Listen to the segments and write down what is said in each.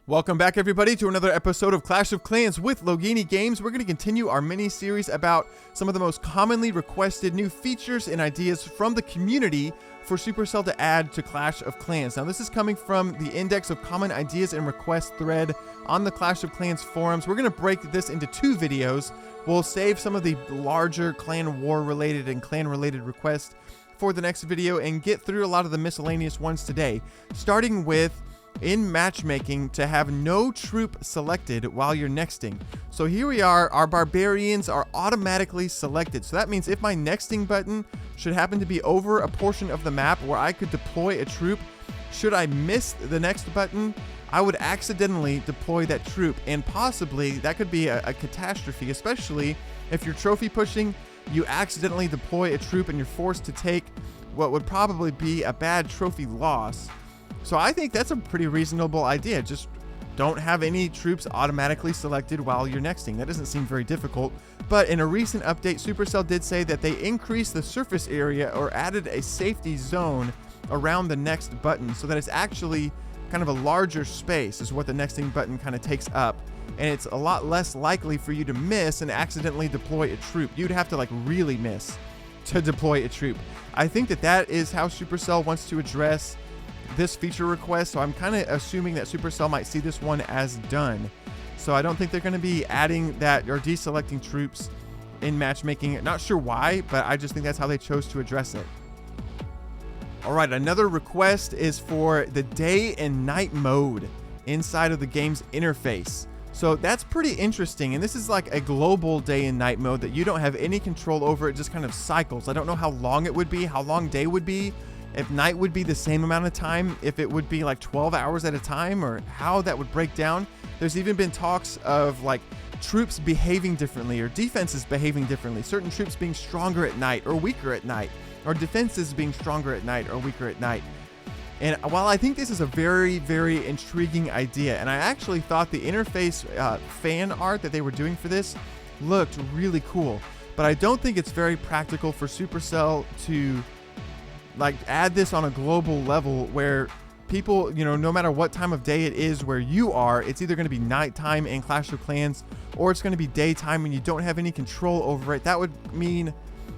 Welcome back, everybody, to another episode of Clash of Clans with Logeeny Games. We're going to continue our mini-series about some of the most commonly requested new features and ideas from the community for Supercell to add to Clash of Clans. Now, this is coming from the Index of Common Ideas and Requests thread on the Clash of Clans forums. We're going to break this into two videos. We'll save some of the larger clan war-related and clan-related requests for the next video and get through a lot of the miscellaneous ones today, starting with in matchmaking to have no troop selected while you're nexting. So here we are, our barbarians are automatically selected. So that means if my nexting button should happen to be over a portion of the map where I could deploy a troop, should I miss the next button, I would accidentally deploy that troop, and possibly that could be a catastrophe, especially if you're trophy pushing, you accidentally deploy a troop and you're forced to take what would probably be a bad trophy loss. So I think that's a pretty reasonable idea. Just don't have any troops automatically selected while you're nexting. That doesn't seem very difficult. But in a recent update, Supercell did say that they increased the surface area or added a safety zone around the next button so that it's actually kind of a larger space is what the nexting button kind of takes up. And it's a lot less likely for you to miss and accidentally deploy a troop. You'd have to like really miss to deploy a troop. I think that is how Supercell wants to address this feature request, so I'm kind of assuming that Supercell might see this one as done. So I don't think they're going to be adding that or deselecting troops in matchmaking. Not sure why, but I just think that's how they chose to address it. Alright, another request is for the day and night mode inside of the game's interface. So that's pretty interesting, and this is like a global day and night mode that you don't have any control over. It just kind of cycles. I don't know how long it would be, how long day would be, if night would be the same amount of time, if it would be like 12 hours at a time, or how that would break down. There's even been talks of like troops behaving differently or defenses behaving differently. Certain troops being stronger at night or weaker at night, or defenses being stronger at night or weaker at night. And while I think this is a very, very intriguing idea, and I actually thought the interface fan art that they were doing for this looked really cool, but I don't think it's very practical for Supercell to like add this on a global level where people, no matter what time of day it is where you are, it's either going to be nighttime in Clash of Clans or it's going to be daytime and you don't have any control over it. That would mean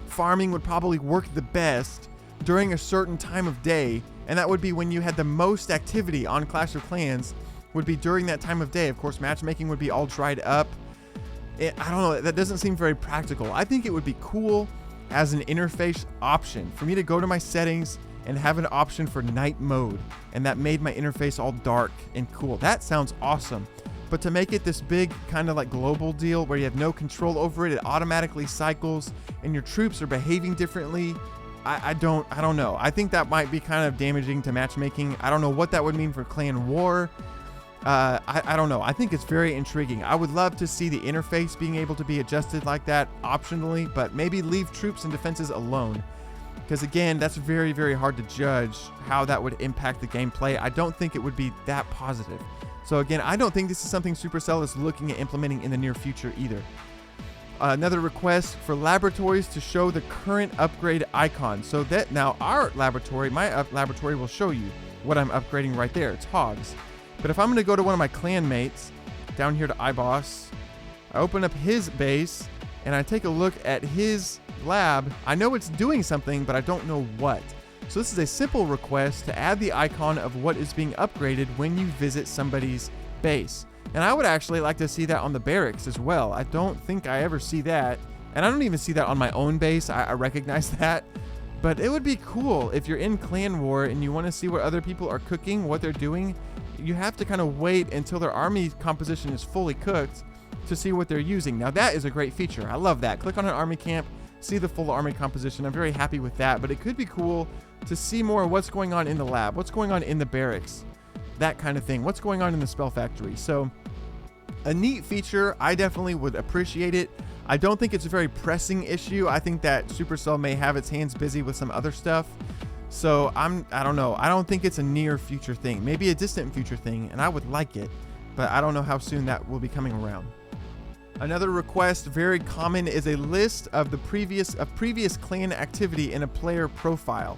farming would probably work the best during a certain time of day, and that would be when you had the most activity on Clash of Clans would be during that time of day. Of course, matchmaking would be all dried up. I don't know, that doesn't seem very practical. I think it would be cool as an interface option for me to go to my settings and have an option for night mode, and that made my interface all dark and cool. That sounds awesome. But to make it this big kind of like global deal where you have no control over it, it automatically cycles and your troops are behaving differently, I don't know. I think that might be kind of damaging to matchmaking. I don't know what that would mean for clan war. I don't know. I think it's very intriguing. I would love to see the interface being able to be adjusted like that optionally, but maybe leave troops and defenses alone. Because again, that's very, very hard to judge how that would impact the gameplay. I don't think it would be that positive. So again, I don't think this is something Supercell is looking at implementing in the near future either. Another request for laboratories to show the current upgrade icon. So that now our laboratory, my laboratory will show you what I'm upgrading right there. It's hogs. But if I'm going to go to one of my clan mates, down here to iBoss, I open up his base, and I take a look at his lab. I know it's doing something, but I don't know what. So this is a simple request to add the icon of what is being upgraded when you visit somebody's base. And I would actually like to see that on the barracks as well. I don't think I ever see that. And I don't even see that on my own base. I recognize that. But it would be cool if you're in clan war and you want to see what other people are cooking, what they're doing. You have to kind of wait until their army composition is fully cooked to see what they're using. Now that is a great feature. I love that. Click on an army camp, see the full army composition. I'm very happy with that, but it could be cool to see more of what's going on in the lab, what's going on in the barracks, that kind of thing, what's going on in the spell factory. So a neat feature. I definitely would appreciate it. I don't think it's a very pressing issue. I think that Supercell may have its hands busy with some other stuff. So I don't know. I don't think it's a near future thing. Maybe a distant future thing, and I would like it, but I don't know how soon that will be coming around. Another request, very common, is a list of the previous clan activity in a player profile.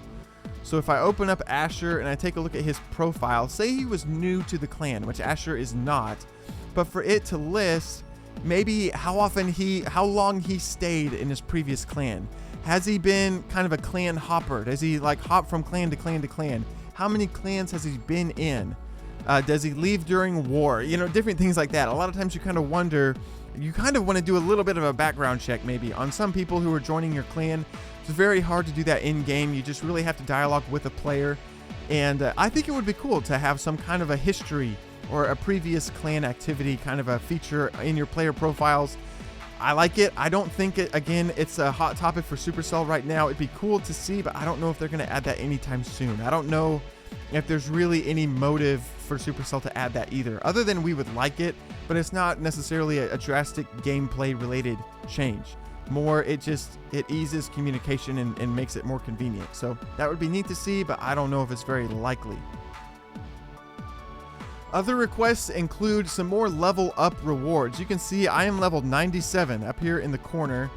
So if I open up Asher and I take a look at his profile, say he was new to the clan, which Asher is not, but for it to list maybe how long he stayed in his previous clan. Has he been kind of a clan hopper? Does he like hop from clan to clan to clan? How many clans has he been in? Does he leave during war? You know, different things like that. A lot of times you kind of wonder, you kind of want to do a little bit of a background check maybe on some people who are joining your clan. It's very hard to do that in game. You just really have to dialogue with a player. And I think it would be cool to have some kind of a history or a previous clan activity kind of a feature in your player profiles. I like it. I don't think it's a hot topic for Supercell right now. It'd be cool to see, but I don't know if they're going to add that anytime soon. I don't know if there's really any motive for Supercell to add that either, other than we would like it, but it's not necessarily a drastic gameplay related change. More, it eases communication and makes it more convenient. So that would be neat to see, but I don't know if it's very likely. Other requests include some more level up rewards. You can see I am level 97 up here in the corner,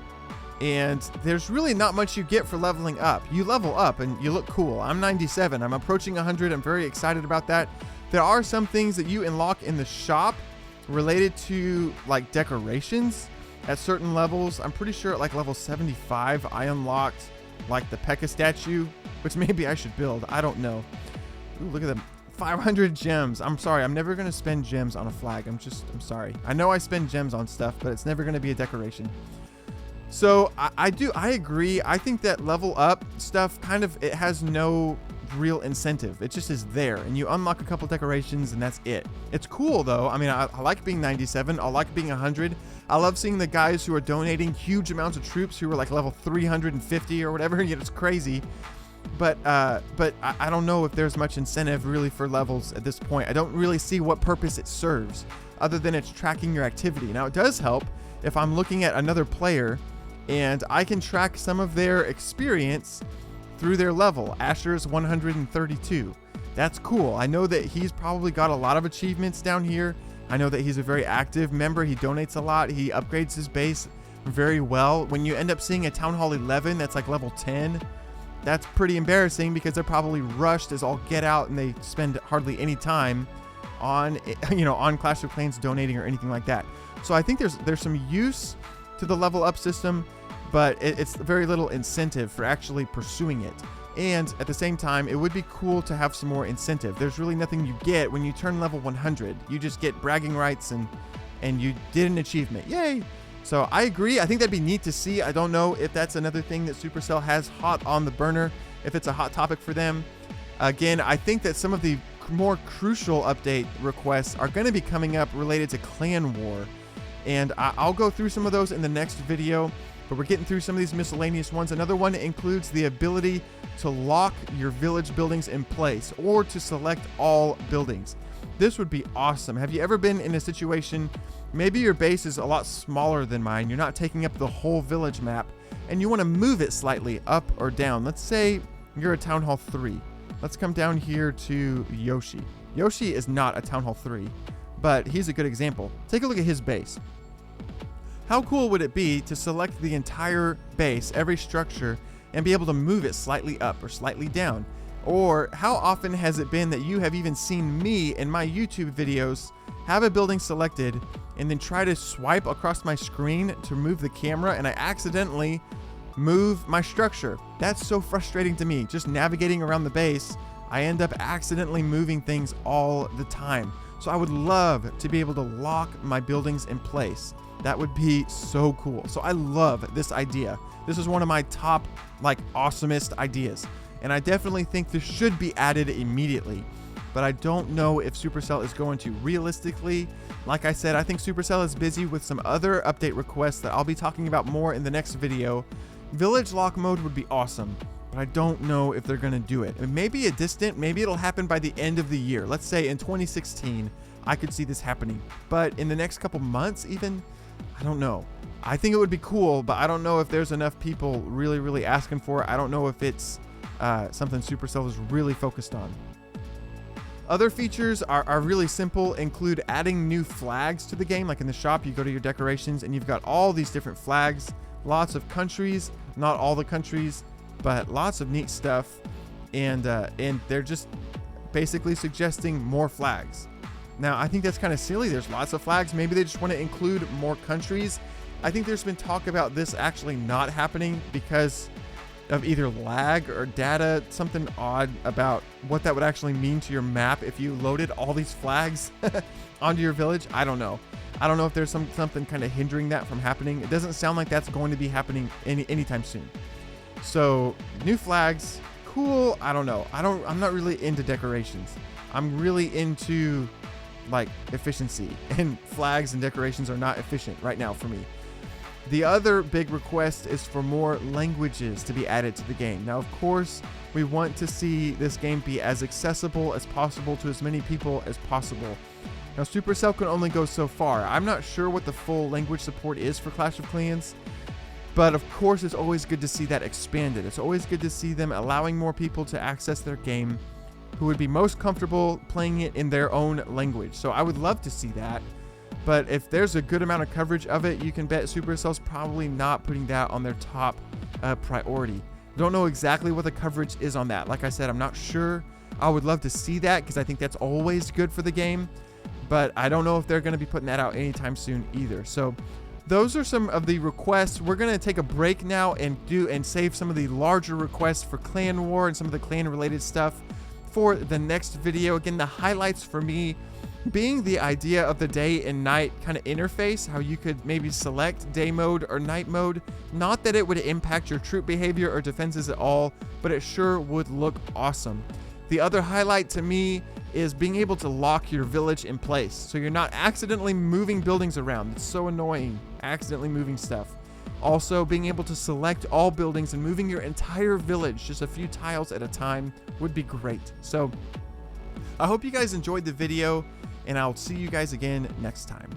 and there's really not much you get for leveling up. You level up and you look cool. I'm 97. I'm approaching 100. I'm very excited about that. There are some things that you unlock in the shop related to like decorations at certain levels. I'm pretty sure at like level 75 I unlocked like the P.E.K.K.A statue, which maybe I should build. I don't know. Ooh, look at them. 500 gems. I'm sorry. I'm never going to spend gems on a flag. I'm sorry. I know I spend gems on stuff, but it's never going to be a decoration. So I agree. I think that level up stuff it has no real incentive. It just is there, and you unlock a couple decorations and that's it. It's cool though. I mean, I like being 97. I like being 100. I love seeing the guys who are donating huge amounts of troops who are like level 350 or whatever. It's crazy. But I don't know if there's much incentive really for levels at this point. I don't really see what purpose it serves other than it's tracking your activity. Now it does help if I'm looking at another player and I can track some of their experience through their level. Asher's 132. That's cool. I know that he's probably got a lot of achievements down here. I know that he's a very active member. He donates a lot. He upgrades his base very well. When you end up seeing a Town Hall 11 that's like level 10, that's pretty embarrassing because they're probably rushed as all get out and they spend hardly any time on Clash of Clans donating or anything like that. So I think there's some use to the level up system, but it's very little incentive for actually pursuing it. And at the same time, it would be cool to have some more incentive. There's really nothing you get when you turn level 100. You just get bragging rights and you did an achievement. Yay! So I agree. I think that'd be neat to see. I don't know if that's another thing that Supercell has hot on the burner, if it's a hot topic for them. Again, I think that some of the more crucial update requests are going to be coming up related to Clan War. And I'll go through some of those in the next video, but we're getting through some of these miscellaneous ones. Another one includes the ability to lock your village buildings in place or to select all buildings. This would be awesome. Have you ever been in a situation, maybe your base is a lot smaller than mine, you're not taking up the whole village map, and you want to move it slightly up or down? Let's say you're a Town Hall 3. Let's come down here to Yoshi. Yoshi is not a Town Hall 3, but he's a good example. Take a look at his base. How cool would it be to select the entire base, every structure, and be able to move it slightly up or slightly down? Or how often has it been that you have even seen me in my YouTube videos have a building selected and then try to swipe across my screen to move the camera and I accidentally move my structure? That's so frustrating to me. Just navigating around the base, I end up accidentally moving things all the time. So I would love to be able to lock my buildings in place. That would be so cool. So I love this idea. This is one of my top, awesomest ideas. And I definitely think this should be added immediately. But I don't know if Supercell is going to. Realistically, like I said, I think Supercell is busy with some other update requests that I'll be talking about more in the next video. Village lock mode would be awesome, but I don't know if they're going to do it. It may be maybe it'll happen by the end of the year. Let's say in 2016, I could see this happening. But in the next couple months even, I don't know. I think it would be cool, but I don't know if there's enough people really, really asking for it. I don't know if it's something Supercell is really focused on. Other features are really simple, include adding new flags to the game. Like in the shop, you go to your decorations and you've got all these different flags, lots of countries, not all the countries, but lots of neat stuff. and they're just basically suggesting more flags. Now, I think that's kind of silly. There's lots of flags. Maybe they just want to include more countries. I think there's been talk about this actually not happening because of either lag or data, something odd about what that would actually mean to your map if you loaded all these flags onto your village. I don't know. I don't know if there's something kind of hindering that from happening. It doesn't sound like that's going to be happening anytime soon. So, new flags, cool. I don't know. I'm not really into decorations. I'm really into like efficiency, and flags and decorations are not efficient right now for me. The other big request is for more languages to be added to the game. Now, of course, we want to see this game be as accessible as possible to as many people as possible. Now, Supercell can only go so far. I'm not sure what the full language support is for Clash of Clans, but of course, it's always good to see that expanded. It's always good to see them allowing more people to access their game who would be most comfortable playing it in their own language. So I would love to see that. But if there's a good amount of coverage of it, you can bet Supercell's probably not putting that on their top priority. Don't know exactly what the coverage is on that. Like I said, I'm not sure. I would love to see that because I think that's always good for the game. But I don't know if they're going to be putting that out anytime soon either. So those are some of the requests. We're going to take a break now and save some of the larger requests for Clan War and some of the clan related stuff for the next video. Again, the highlights for me being the idea of the day and night kind of interface, how you could maybe select day mode or night mode. Not that it would impact your troop behavior or defenses at all, but it sure would look awesome. The other highlight to me is being able to lock your village in place so you're not accidentally moving buildings around. It's so annoying, accidentally moving stuff. Also, being able to select all buildings and moving your entire village just a few tiles at a time would be great. So I hope you guys enjoyed the video, and I'll see you guys again next time.